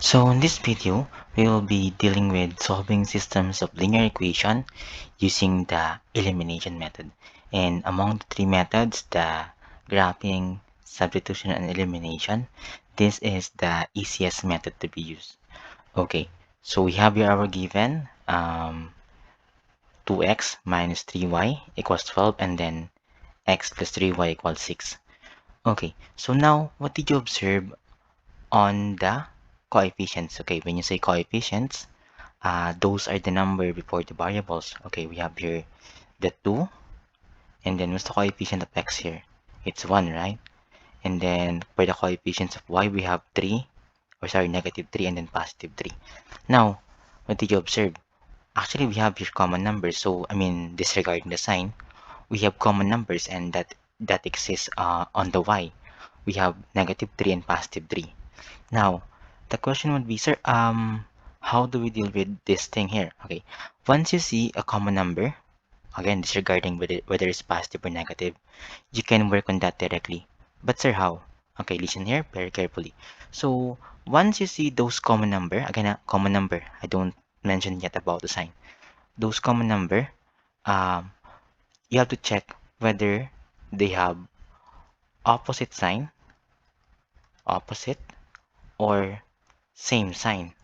So in this video, we will be dealing with solving systems of linear equation using the elimination method. And among the three methods, the graphing, substitution, and elimination, this is the easiest method to be used. Okay, so we have here our given 2x minus 3y equals 12, and then x plus 3y equals 6. Okay, so now what did you observe on the coefficients? Okay, when you say coefficients, those are the number before the variables. Okay, we have here the 2, and then what's the coefficient of x here? It's 1, right? And then for the coefficients of y, we have 3, or sorry, negative 3, and then positive 3. Now, what did you observe? Actually, we have here common numbers. So, I mean, disregarding the sign, we have common numbers, and that exists on the y. We have negative 3 and positive 3. Now, the question would be, sir, how do we deal with this thing here? Okay, once you see a common number, again, disregarding whether it's positive or negative, you can work on that directly. But sir, how? Okay, listen here very carefully. So, once you see those common number, again, a common number, I don't mention yet about the sign. Those common number, um, you have to check whether they have opposite sign, opposite, or same sign.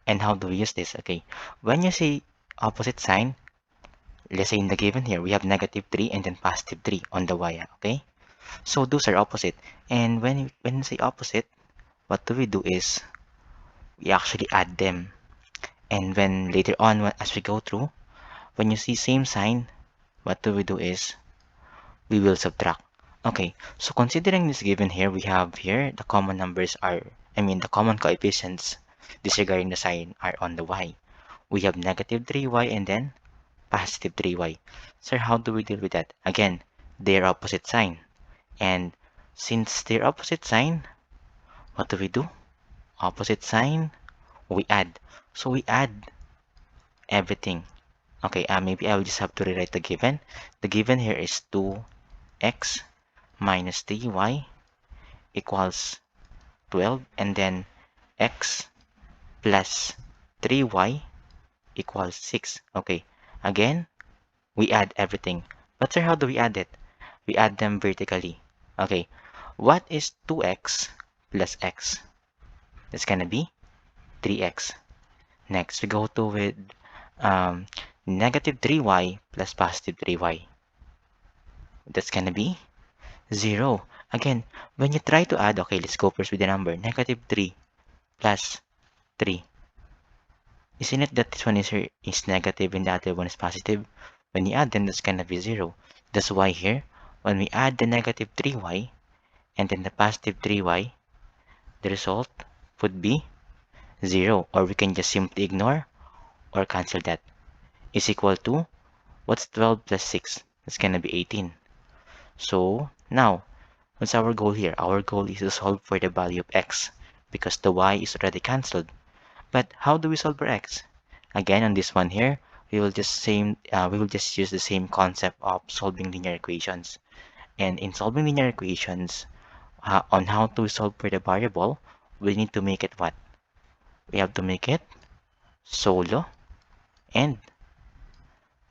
And how do we use this? Okay, when you say opposite sign, let's say in the given here, we have negative 3 and then positive 3 on the y, okay? So those are opposite. And when you say opposite, what do we do is we actually add them. And when later on, as we go through, when you see same sign, what do we do is we will subtract. Okay, so considering this given here, we have here the common numbers are, I mean the common coefficients disregarding the sign are on the y. We have negative 3y and then positive 3y. Sir, how do we deal with that? Again, they're opposite sign. And since they're opposite sign, what do we do? Opposite sign, we add. So we add everything. Okay, maybe I will just have to rewrite the given. The given here is 2x minus 3y equals 12, and then x plus 3y equals 6. Okay, again, we add everything. But sir, how do we add it? We add them vertically. Okay, what is 2x plus x? That's gonna be 3x. Next, we go to with um, negative 3y plus positive 3y. That's gonna be 0. Again, when you try to add, okay, let's go first with the number. Negative 3 plus 3. Isn't it that this one is negative and the other one is positive? When you add them, that's gonna be 0. That's why here, when we add the negative 3y and then the positive 3y, the result would be 0. Or we can just simply ignore or cancel that. Is equal to, what's 12 plus 6? That's gonna be 18. So now, what's our goal here? Our goal is to solve for the value of x because the y is already cancelled. But how do we solve for x? Again, on this one here, we will just use the same concept of solving linear equations. And in solving linear equations, on how to solve for the variable, we need to make it what? We have to make it solo and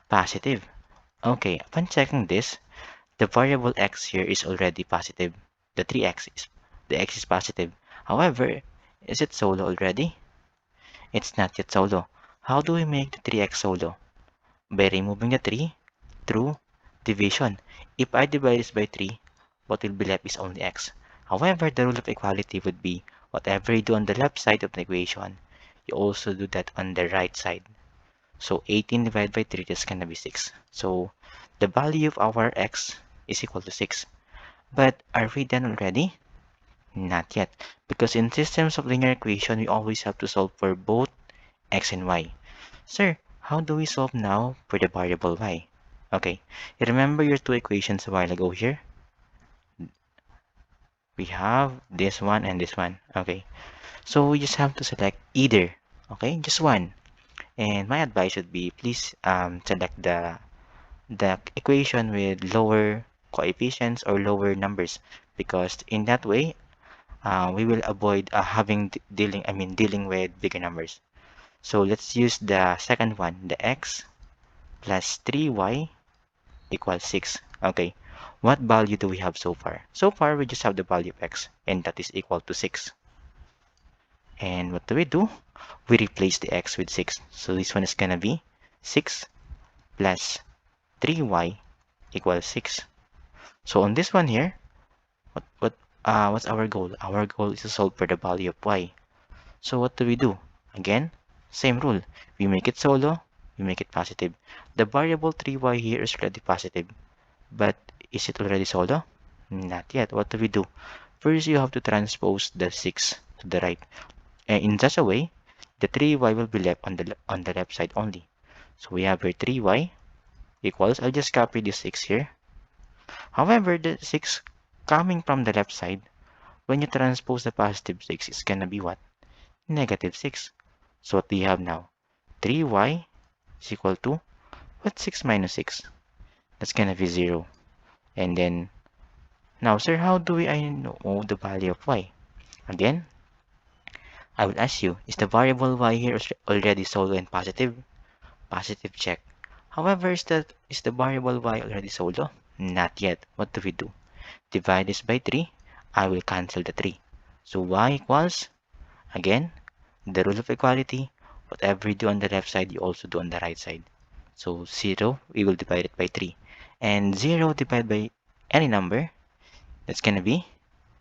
positive. Okay, upon checking this, the variable x here is already positive. The 3x is, the x is positive. However, is it solo already? It's not yet solo. How do we make the 3x solo? By removing the 3 through division. If I divide this by 3, what will be left is only x. However, the rule of equality would be whatever you do on the left side of the equation, you also do that on the right side. So 18 divided by 3 is going to be 6. So the value of our x is equal to 6. But are we done already? Not yet. Because in systems of linear equation, we always have to solve for both x and y. Sir, how do we solve now for the variable y? Okay, you remember your two equations a while ago here? We have this one and this one. Okay, so we just have to select either. Okay, just one. And my advice would be please select the equation with lower coefficients or lower numbers because in that way we will avoid dealing with bigger numbers. So let's use the second one, the x plus 3y equals 6. Okay, what value do we have so far? So far, we just have the value of x, and that is equal to 6. And what do? We replace the x with 6. So this one is gonna be 6 plus 3y equals 6. So on this one here, what's our goal? Our goal is to solve for the value of y. So what do? Again, same rule. We make it solo, we make it positive. The variable 3y here is already positive, but is it already solo? Not yet. What do? First, you have to transpose the 6 to the right. And in such a way, the 3y will be left on the left side only. So we have here 3y equals, I'll just copy this 6 here. However, the 6 coming from the left side, when you transpose the positive 6, it's gonna be what? Negative 6. So what do you have now? 3y is equal to, what's 6 minus 6? That's gonna be 0. And then, now sir, how do I know the value of y? Again, I will ask you, is the variable y here already solo and positive? Positive check. However, is the variable y already solo? Not yet. What do? Divide this by 3. I will cancel the 3. So y equals, again, the rule of equality. Whatever you do on the left side, you also do on the right side. So 0, we will divide it by 3. And 0 divided by any number, that's gonna be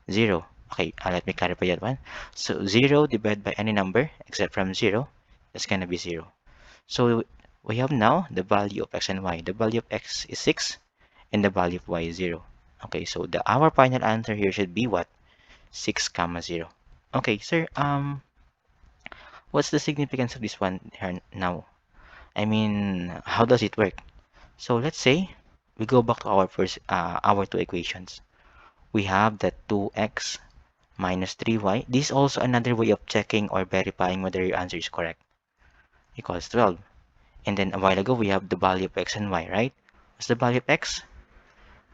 0. Okay, let me clarify that one. So 0 divided by any number except from 0, that's gonna be 0. So we have now the value of x and y. The value of x is 6 and the value of y is 0. Okay, so our final answer here should be what? 6 comma 0. Okay, sir, what's the significance of this one here now? I mean, how does it work? So let's say we go back to our two equations. We have that 2x minus 3y. This is also another way of checking or verifying whether your answer is correct. Equals 12. And then a while ago, we have the value of x and y, right? What's the value of x?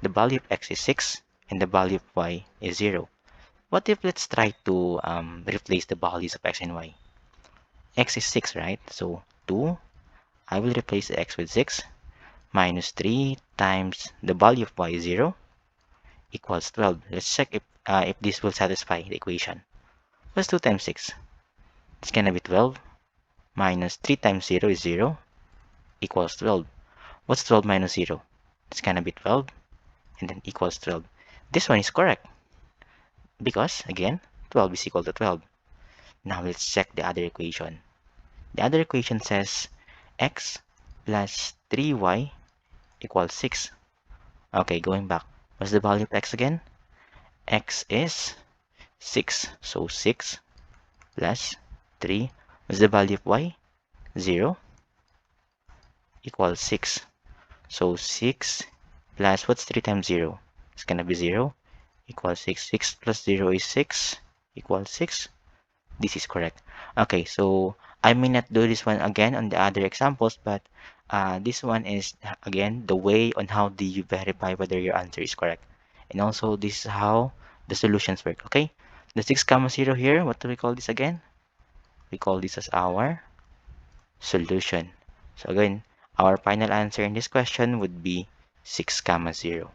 The value of x is 6, and the value of y is 0. What if let's try to replace the values of x and y? X is 6, right? So 2, I will replace the x with 6, minus 3 times the value of y is 0, equals 12. Let's check if this will satisfy the equation. What's 2 times 6? It's gonna be 12, minus 3 times 0 is 0, equals 12. What's 12 minus 0? It's gonna be 12, and then equals 12. This one is correct, because, again, 12 is equal to 12. Now let's check the other equation. The other equation says x plus 3y equals 6. Okay, going back. What's the value of x again? X is 6. So 6 plus 3. What's the value of y? 0 equals 6. So 6 plus, what's 3 times 0? It's gonna be 0 equals 6. 6 plus 0 is 6 equals 6. This is correct. Okay, so I may not do this one again on the other examples, but this one is, again, the way on how do you verify whether your answer is correct. And also, this is how the solutions work, okay? The 6 comma 0 here, what do we call this again? We call this as our solution. So again, our final answer in this question would be 6 comma 0.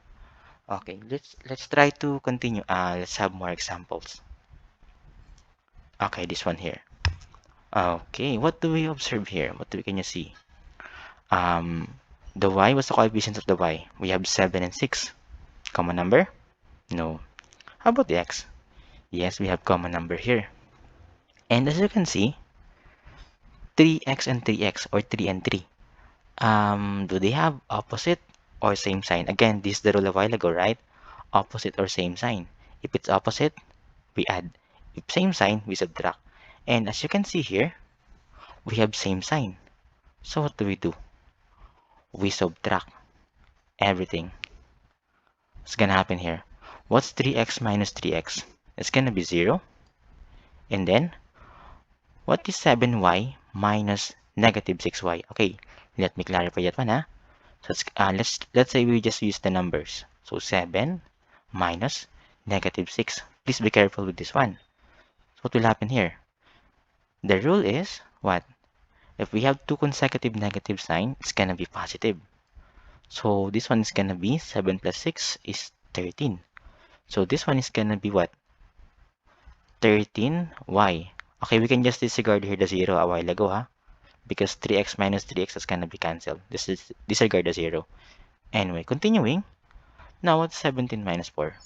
Okay, let's try to continue. Let's have more examples. Okay, this one here. Okay, what do we observe here? Can you see? The y, what's the coefficients of the y? We have 7 and 6. Common number? No. How about the x? Yes, we have common number here. And as you can see, 3x and 3x, or 3 and 3. Do they have opposite or same sign? Again, this is the rule a while ago, right? Opposite or same sign. If it's opposite, we add. If same sign, we subtract. And as you can see here, we have same sign. So what do? We subtract everything. What's gonna happen here? What's 3x minus 3x? It's gonna be 0. And then, what is 7y minus negative 6y? Okay, let me clarify that one, huh? So let's say we just use the numbers. So 7 minus negative 6 Please be careful with this one. So what will happen here? The rule is what? If we have two consecutive negative sign, it's gonna be positive. So this one is gonna be 7 plus 6 is 13. So this one is gonna be what? 13y. Okay, we can just disregard here the 0 a while ago, huh? Because 3x minus 3x is gonna be cancelled. This is disregard the 0. Anyway, continuing. Now what's 17 minus 4?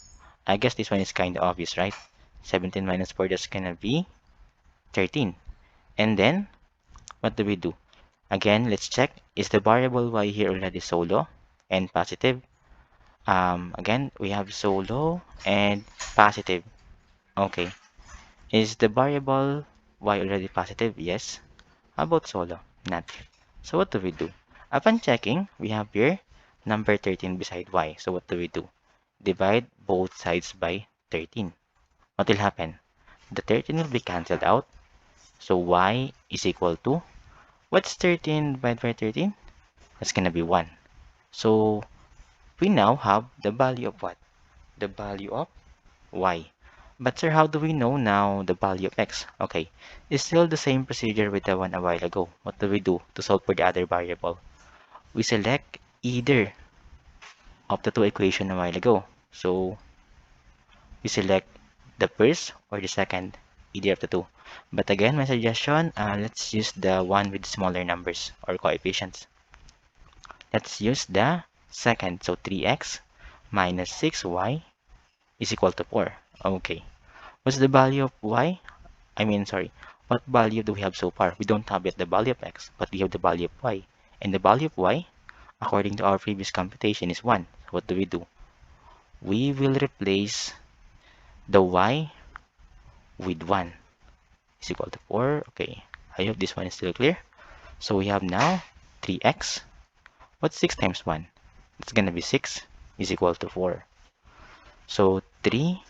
I guess this one is kind of obvious, right? 17 minus 4, that's gonna be 13. And then, what do we do? Again, let's check. Is the variable y here already solo and positive? Again, we have solo and positive. Okay. Is the variable y already positive? Yes. How about solo? Not. So what do we do? Upon checking, we have here number 13 beside y. So what do we do? Divide both sides by 13. What will happen? The 13 will be cancelled out. So y is equal to, what's 13 divided by 13? That's going to be 1. So we now have the value of what? The value of y. But sir, how do we know now the value of x? Okay, it's still the same procedure with the one a while ago. What do we do to solve for the other variable? We select either of the two equations a while ago. So we select the first or the second, either of the two. But again, my suggestion, let's use the one with smaller numbers or coefficients. Let's use the second. So 3x minus 6y is equal to 4. Okay. What's the value of y? Sorry. What value do we have so far? We don't have yet the value of x, but we have the value of y. And the value of y, according to our previous computation, is 1. So what do? We will replace the y with 1 is equal to 4. Okay. I hope this one is still clear. So we have now 3x. What's 6 times 1? It's going to be 6 is equal to 4. So 3.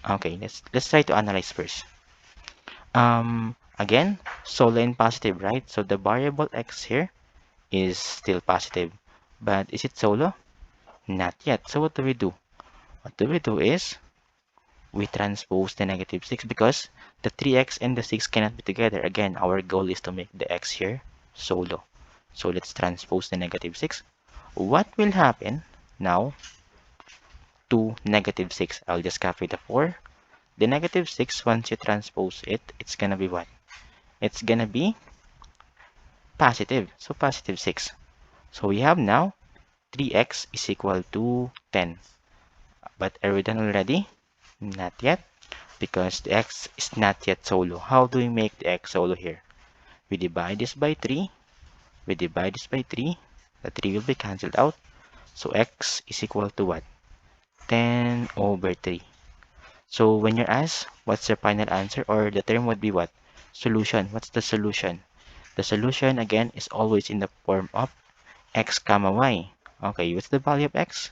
Okay, let's try to analyze first. Again, solo and positive, right? So the variable x here is still positive. But is it solo? Not yet. So what do we do? What do we do is we transpose the negative 6 because the 3x and the 6 cannot be together. Again, our goal is to make the x here solo. So let's transpose the negative 6. What will happen now to negative 6? I'll just copy the 4. The negative 6, once you transpose it, it's gonna be what? It's gonna be positive. So positive 6. So we have now 3x is equal to 10. But are we done already? Not yet, because the x is not yet solo. How do we make the x solo here? We divide this by 3. We divide this by 3. The 3 will be cancelled out. So x is equal to what? 10 over 3. So when you're asked, what's your final answer? Or the term would be what? Solution. What's the solution? The solution, again, is always in the form of x comma y. Okay, what's the value of x?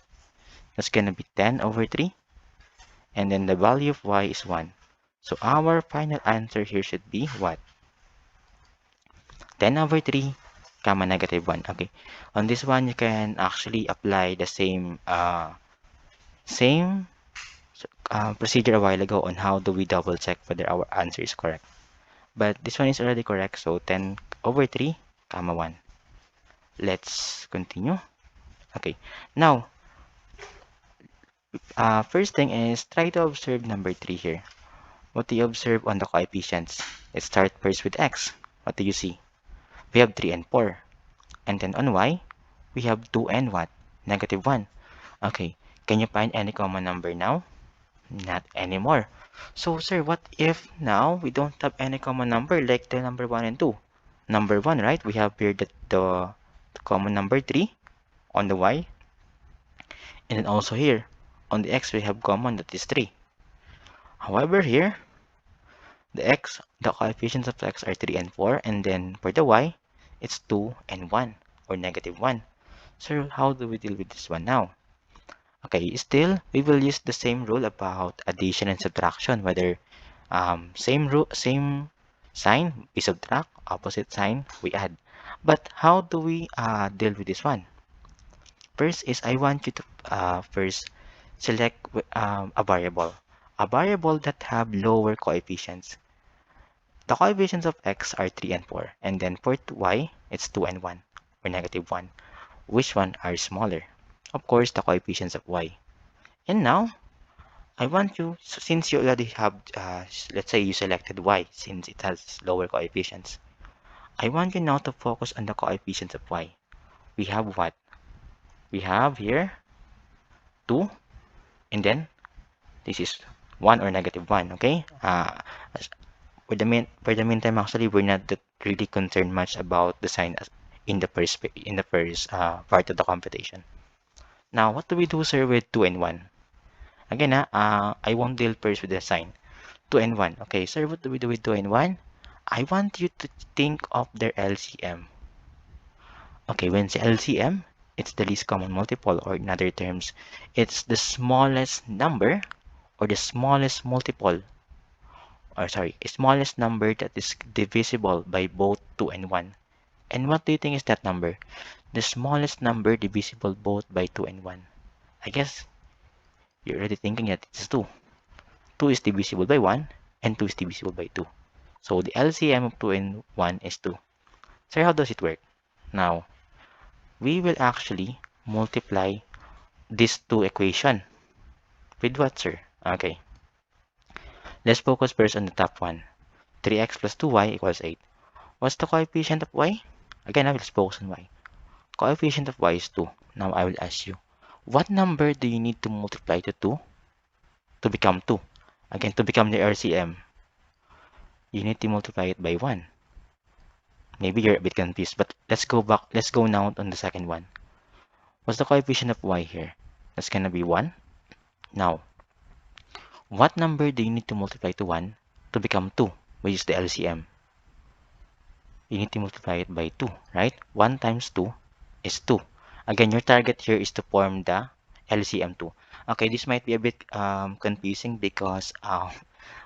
That's going to be 10 over 3. And then the value of y is 1. So our final answer here should be what? 10 over 3 comma negative 1. Okay. On this one, you can actually apply the same procedure a while ago on how do we double check whether our answer is correct. But this one is already correct. So 10 over 3 comma 1. Let's continue. Okay. Now, first thing is try to observe number 3 here. What do you observe on the coefficients? Let's start first with x. What do you see? We have 3 and 4. And then on y, we have 2 and what? Negative 1. Okay, can you find any common number now? Not anymore. So, sir, what if now we don't have any common number like the number 1 and 2? Number 1, right? We have here the common number 3 on the y. And then also here, on the x, we have common that is 3. However, here, the coefficients of x are 3 and 4, and then for the y, it's 2 and 1, or negative 1. So how do we deal with this one now? Okay, still, we will use the same rule about addition and subtraction, whether same sign, we subtract, opposite sign, we add. But how do we deal with this one? First is I want you to first select a variable. a variable that have lower coefficients. The coefficients of x are 3 and 4, and then for y, it's 2 and 1, or negative 1. Which one are smaller? Of course, the coefficients of y. And now, I want you, so since you already have, let's say you selected y, since it has lower coefficients, I want you now to focus on the coefficients of y. We have what? We have here 2, and then this is 1 or negative 1, okay? For the meantime, actually, we're not that really concerned much about the sign in the first part of the computation. Now, what do we do, sir, with 2 and 1? Again, I won't deal first with the sign. 2 and 1. Okay, sir, what do we do with 2 and 1? I want you to think of their LCM. Okay, when it's LCM, it's the least common multiple, or in other terms, it's the smallest number or the smallest multiple, or sorry, smallest number that is divisible by both 2 and 1. And what do you think is that number? The smallest number divisible both by 2 and 1. I guess you're already thinking that it's 2. 2 is divisible by 1, and 2 is divisible by 2. So the LCM of 2 and 1 is 2. So how does it work? Now, we will actually multiply these two equations. With what, sir? Okay, let's focus first on the top one. 3x plus 2y equals 8. What's the coefficient of y? Again, I will focus on y. Coefficient of y is 2. Now I will ask you, what number do you need to multiply to 2 to become 2? Again, to become the LCM, you need to multiply it by 1. Maybe you're a bit confused, but let's go back. Let's go now on the second one. What's the coefficient of y here? That's gonna be 1. Now, what number do you need to multiply to 1 to become 2, which is the LCM? You need to multiply it by 2, right? 1 times 2 is 2. Again, your target here is to form the LCM 2. Okay, this might be a bit confusing because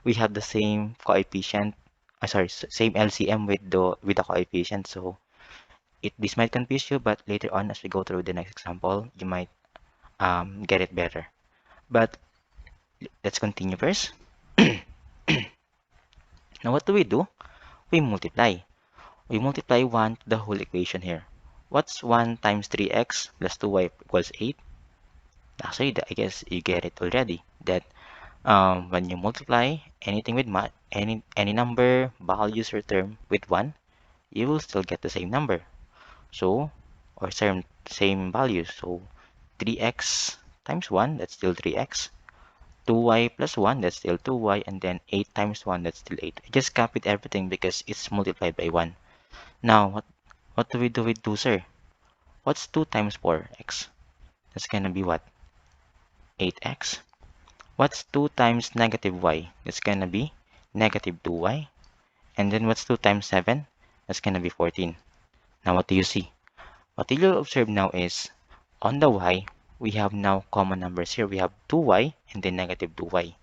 we have the same coefficient, same LCM with the coefficient. So this might confuse you, but later on as we go through the next example, you might get it better. But let's continue first. Now what do? We multiply. We multiply 1 to the whole equation here. What's 1 times 3x plus 2y equals 8? Actually, I guess you get it already. That when you multiply anything with any number, values, or term with 1, you will still get the same number. So, or same value. So, 3x times 1, that's still 3x. 2y plus 1, that's still 2y. And then 8 times 1, that's still 8. I just copied everything because it's multiplied by 1. Now, what do we do with 2, sir? What's 2 times 4x? That's gonna be what? 8x. What's 2 times negative y? That's gonna be negative 2y. And then what's 2 times 7? That's gonna be 14. Now, what do you see? What you'll observe now is, on the y, we have now common numbers here. We have 2y and then negative 2y.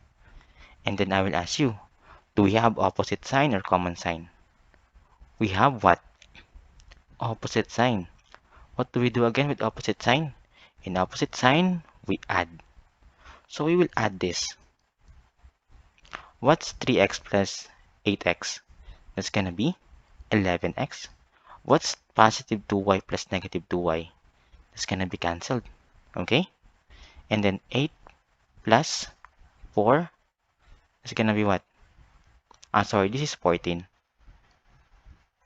And then I will ask you, do we have opposite sign or common sign? We have what? Opposite sign. What do we do again with opposite sign? In opposite sign, we add. So we will add this. What's 3x plus 8x? That's gonna be 11x. What's positive 2y plus negative 2y? That's gonna be cancelled. Okay? And then 8 plus 4 is gonna be what? Sorry, this is 14.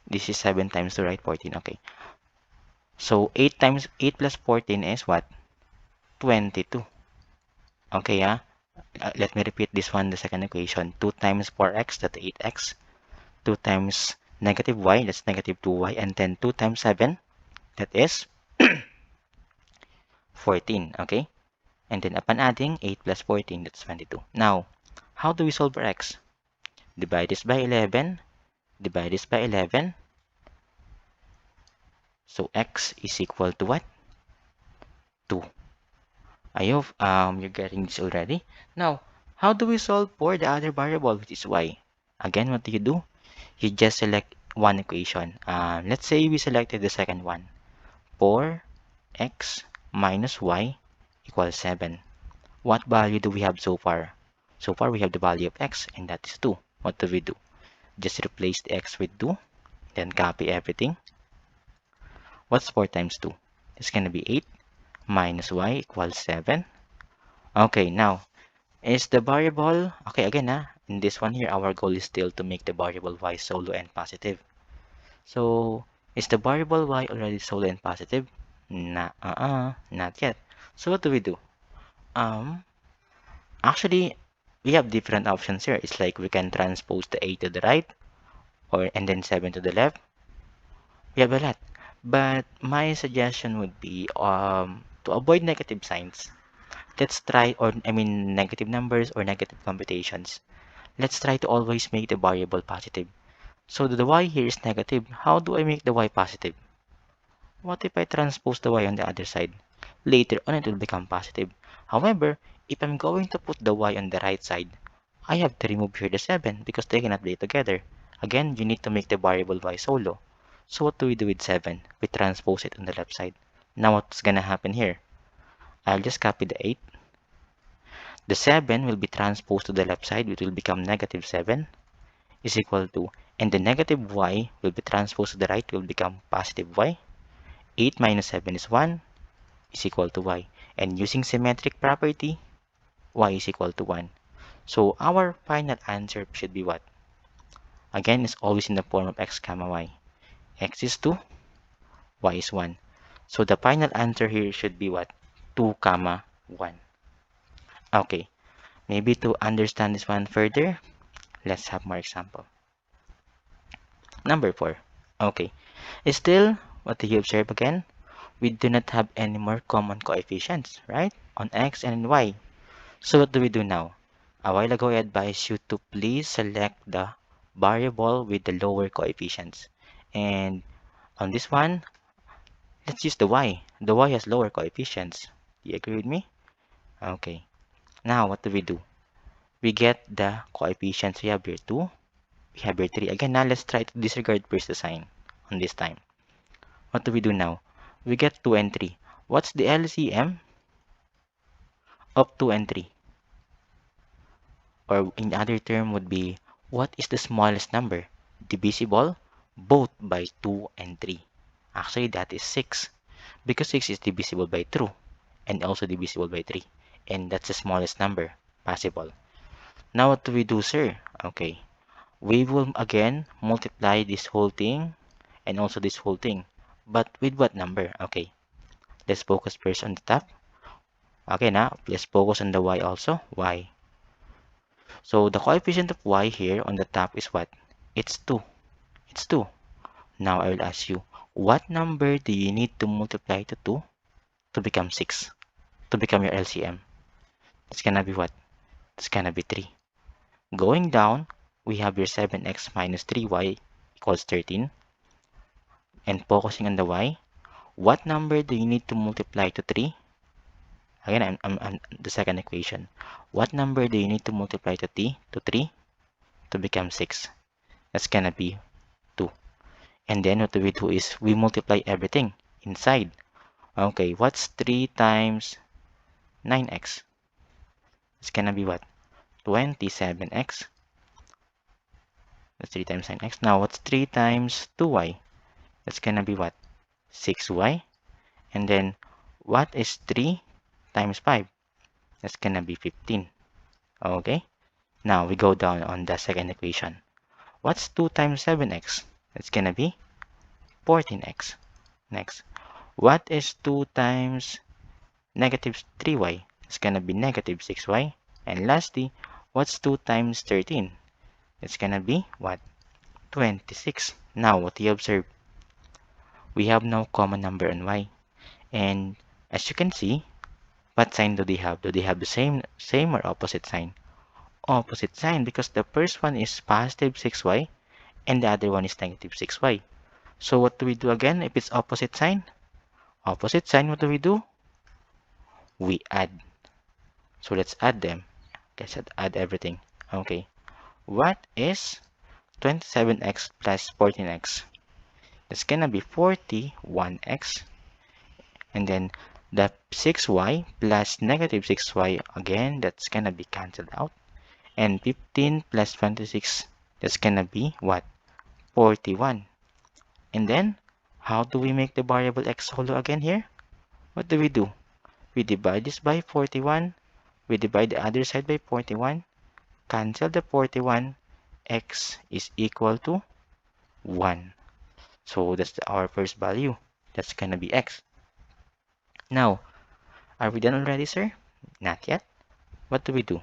This is 7 times 2, right? 14. Okay. So 8 plus 14 is what? 22. Okay, let me repeat this one, the second equation. 2 times 4x, that's 8x. 2 times negative y, that's negative 2y. And then 2 times 7, that is 14. Okay? And then upon adding 8 plus 14, that's 22. Now, how do we solve for x? Divide this by 11. Divide this by 11. So x is equal to what? 2. I hope you're getting this already. Now, how do we solve for the other variable, which is y? Again, what do? You just select one equation. Let's say we selected the second one. 4x minus y equals 7. What value do we have so far? So far, we have the value of x, and that is 2. What do we do? Just replace the x with 2, then copy everything. What's 4 times 2? It's going to be 8 minus y equals 7. Okay, now, is the variable, okay, again, in this one here, our goal is still to make the variable y solo and positive. So, is the variable y already solo and positive? Not yet. So, what do we do? Um, Actually, we have different options here. It's like we can transpose the 8 to the right, or and then 7 to the left. We have a lot. But my suggestion would be to avoid negative signs. Let's try, or I mean negative numbers or negative computations. Let's try to always make the variable positive. So the y here is negative. How do I make the y positive? What if I transpose the y on the other side? Later on, it will become positive. However, if I'm going to put the y on the right side, I have to remove here the 7 because they cannot be together. Again, you need to make the variable y solo. So what do we do with 7? We transpose it on the left side. Now what's gonna happen here? I'll just copy the 8. The 7 will be transposed to the left side, which will become negative 7 is equal to, and the negative y will be transposed to the right, will become positive y. 8 minus 7 is 1 is equal to y. And using symmetric property, y is equal to 1. So our final answer should be what? Again, it's always in the form of x comma y. X is 2, y is 1. So the final answer here should be what? 2 comma 1. Okay, maybe to understand this one further, let's have more example. Number 4. Okay, still, what do you observe again? We do not have any more common coefficients, right? On x and y. So what do we do now? A while ago, I advised you to please select the variable with the lower coefficients. And on this one, let's use the y. The y has lower coefficients. Do you agree with me? Okay. Now, what do? We get the coefficients. We have here 2. We have here 3. Again, now let's try to disregard first the sign on this time. What do we do now? We get 2 and 3. What's the LCM of 2 and 3? Or in other term would be, what is the smallest number divisible both by 2 and 3? Actually, that is 6. Because 6 is divisible by 2 and also divisible by 3. And that's the smallest number possible. Now what do we do, sir? Okay. We will again multiply this whole thing and also this whole thing. But with what number? Okay. Let's focus first on the top. Okay, now let's focus on the y also. Y. So the coefficient of y here on the top is what? It's 2. It's 2. Now I will ask you, what number do you need to multiply to 2 to become 6? To become your LCM? It's gonna be what? It's gonna be 3. Going down, we have your 7x minus 3y equals 13. And focusing on the y, what number do you need to multiply to 3? Again, I'm the second equation. What number do you need to multiply to 3 to become 6? That's gonna be 2. And then what we do is we multiply everything inside. Okay, what's 3 times 9x? It's gonna be what? 27x. That's 3 times 9x. Now, what's 3 times 2y? That's gonna be what? 6y. And then, what is 3 times 5? That's gonna be 15. Okay? Now, we go down on the second equation. What's 2 times 7x? That's gonna be 14x. Next. What is 2 times negative 3y? It's gonna be negative 6y. And lastly, what's 2 times 13? It's gonna be what? 26. Now, what do you observe? We have no common number on y. And as you can see, what sign do they have? Do they have the same or opposite sign? Opposite sign, because the first one is positive 6y and the other one is negative 6y. So what do we do again if it's opposite sign? Opposite sign, what do? We add. So let's add them. Let's add everything. Okay. What is 27x plus 14x? That's gonna be 41x. And then the 6y plus negative 6y, again, that's gonna be cancelled out. And 15 plus 26, that's gonna be what? 41. And then, how do we make the variable x hollow again here? What do? We divide this by 41. We divide the other side by 41. Cancel the 41. X is equal to 1. So that's our first value. That's gonna be x. Now, are we done already, sir? Not yet. What do?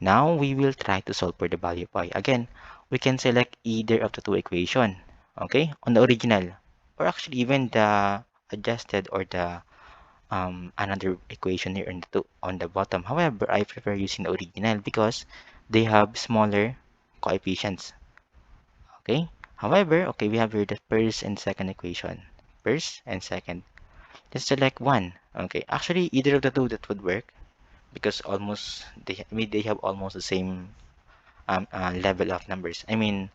Now we will try to solve for the value of y. Again, we can select either of the two equation, okay, on the original, or actually even the adjusted or the another equation here on the bottom. However, I prefer using the original because they have smaller coefficients. Okay. However, okay, we have here the first and second equation. First and second. Let's select one. Okay. Actually, either of the two that would work because almost they have almost the same level of numbers. I mean,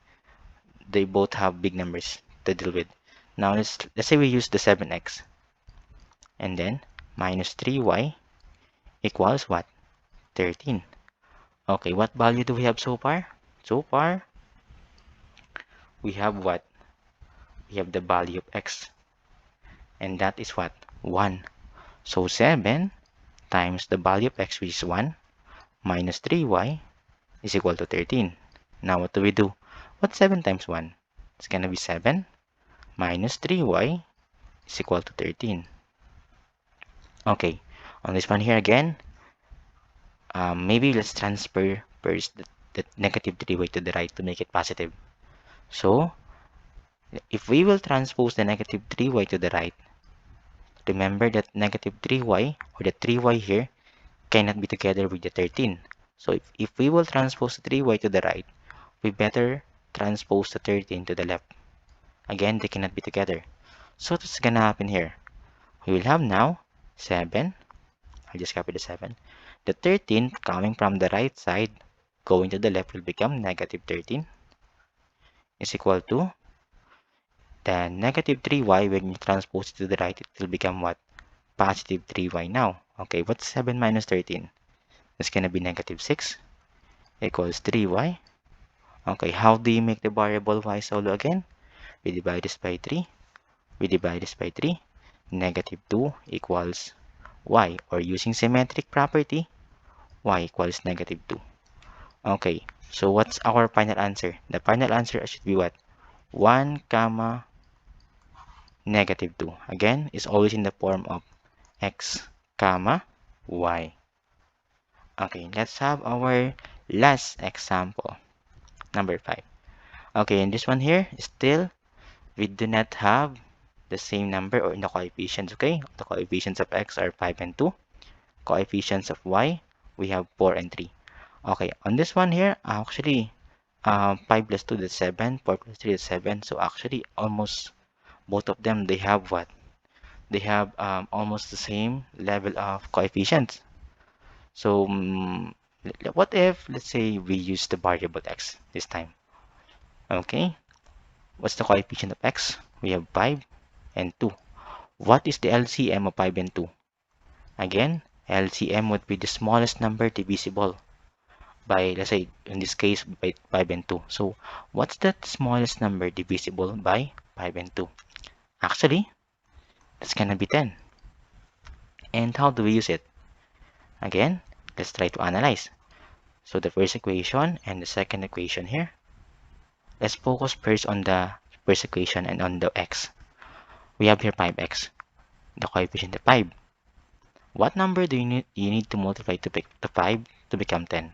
they both have big numbers to deal with. Now let's say we use the 7x and then minus 3y equals what? 13. Okay, what value do we have so far? So far, we have what? We have the value of x, and that is what? 1. So 7 times the value of x, which is 1, minus 3y is equal to 13. Now what do? What's 7 times 1? It's gonna be 7 minus 3y is equal to 13. Okay, on this one here again, maybe let's transfer first the negative 3y to the right to make it positive. So, if we will transpose the negative 3y to the right, remember that negative 3y or the 3y here cannot be together with the 13. So if we will transpose the 3y to the right, we better transpose the 13 to the left. Again, they cannot be together. So what's gonna happen here? We will have now 7. I'll just copy the 7. The 13 coming from the right side going to the left will become negative 13 is equal to the negative 3y. When you transpose it to the right, it will become what? Positive 3y now. Okay, what's 7 minus 13? It's gonna be negative 6 equals 3y. Okay, how do you make the variable y solo again? We divide this by 3. We divide this by 3. Negative 2 equals y, or using symmetric property, y equals negative 2. Okay, so what's our final answer? The final answer should be what? 1 comma negative 2. Again, is always in the form of x comma y. Okay, let's have our last example, number 5. Okay, in this one here, still, we do not have the same number or in the coefficients, okay? The coefficients of x are 5 and 2. Coefficients of y, we have 4 and 3. Okay, on this one here, actually, 5 plus 2 is 7, 4 plus 3 is 7. So actually, almost both of them, they have what? They have almost the same level of coefficients. So what if, let's say, we use the variable x this time? Okay, what's the coefficient of x? We have 5 and 2. What is the LCM of 5 and 2? Again, LCM would be the smallest number divisible by, let's say, in this case, by 5 and 2. So, what's that smallest number divisible by 5 and 2? Actually, that's gonna be 10. And how do we use it? Again, let's try to analyze. So, the first equation and the second equation here. Let's focus first on the first equation and on the x. We have here 5x, the coefficient of 5. What number do you need to multiply to pick the 5 to become 10?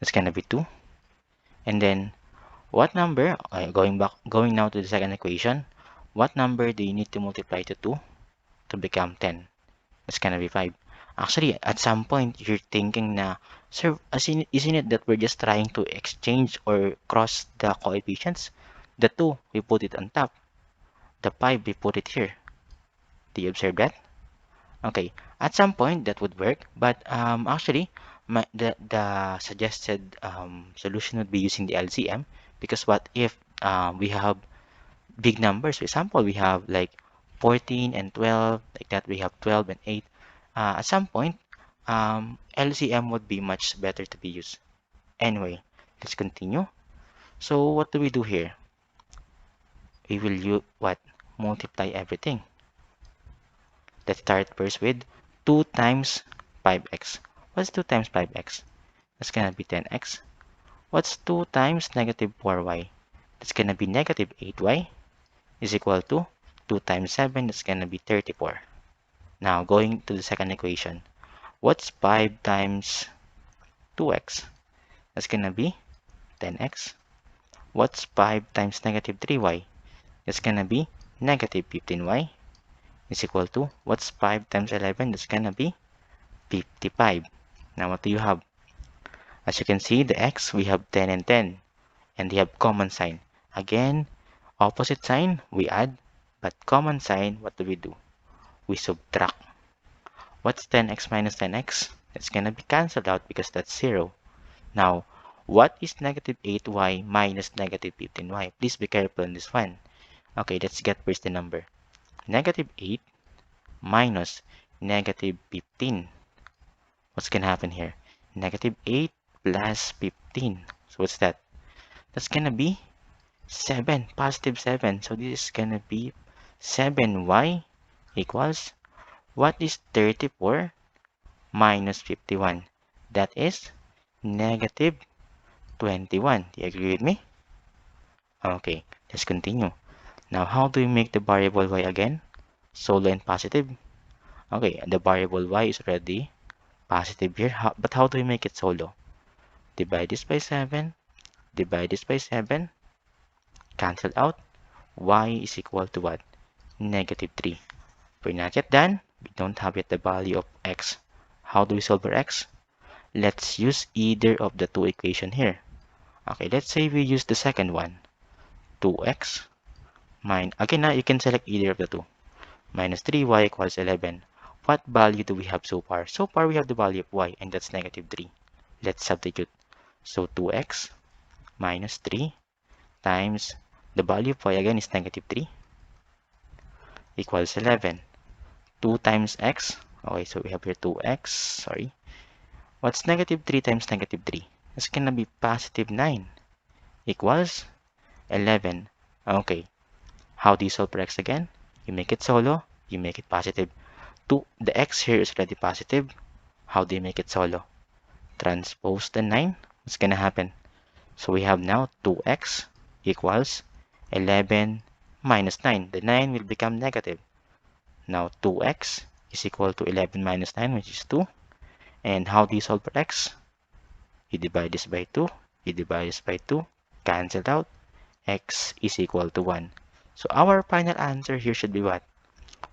It's gonna be 2. And then what number, going now to the second equation, what number do you need to multiply to 2 to become 10? It's gonna be 5. Actually, at some point, you're thinking na, sir, isn't it that we're just trying to exchange or cross the coefficients? The 2, we put it on top. The 5, we put it here. Do you observe that? Okay, at some point that would work, but actually, the suggested solution would be using the LCM because what if we have big numbers? For example, we have like 14 and 12, like that. We have 12 and 8. At some point, LCM would be much better to be used. Anyway, let's continue. So what do we do here? We will use what? Multiply everything. Let's start first with 2 times 5x. What's 2 times 5x? That's gonna be 10x. What's 2 times negative 4y? That's gonna be negative 8y is equal to 2 times 7. That's gonna be 34. Now, going to the second equation. What's 5 times 2x? That's gonna be 10x. What's 5 times negative 3y? That's gonna be negative 15y is equal to, what's 5 times 11? That's gonna be 55. Now, what do you have? As you can see, the x, we have 10 and 10, and they have common sign. Again, opposite sign, we add, but common sign, what do? We subtract. What's 10x minus 10x? It's gonna be cancelled out because that's 0. Now, what is negative 8y minus negative 15y? Please be careful on this one. Okay, let's get first the number. Negative 8 minus negative 15. What's gonna happen here? Negative 8 plus 15. So what's that? That's gonna be 7, positive 7. So this is gonna be 7y equals, what is 34 minus 51? That is negative 21. Do you agree with me? Okay, let's continue. Now, how do we make the variable y again? Solo and positive. Okay, the variable y is already positive here. But how do we make it solo? Divide this by 7. Divide this by 7. Cancel out. Y is equal to what? Negative 3. We're not yet done. We don't have yet the value of x. How do we solve for x? Let's use either of the two equations here. Okay, let's say we use the second one. 2x minus, again now you can select either of the two. Minus 3y equals 11. What value do we have so far? So far we have the value of y, and that's negative 3. Let's substitute. So 2x minus 3 times the value of y again is negative 3 equals 11. 2 times x. Okay, so we have here 2x. Sorry. What's negative 3 times negative 3? It's gonna be positive 9 equals 11. Okay. How do you solve for x again? You make it solo. You make it positive. The x here is already positive. How do you make it solo? Transpose the 9. What's gonna happen? So we have now 2x equals 11 minus 9. The 9 will become negative. Now 2x is equal to 11 minus 9, which is 2. And how do you solve for x? You divide this by 2. You divide this by 2. Cancel out. X is equal to 1. So our final answer here should be what?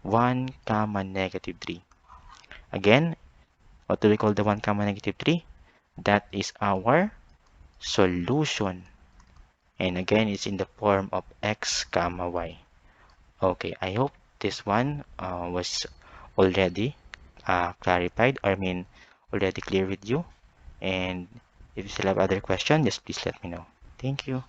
1 comma negative 3. Again, what do we call the 1 comma negative 3? That is our solution. And again, it's in the form of x comma y. Okay, I hope this one was already clarified, or I mean, already clear with you. And if you still have other questions, just please let me know. Thank you.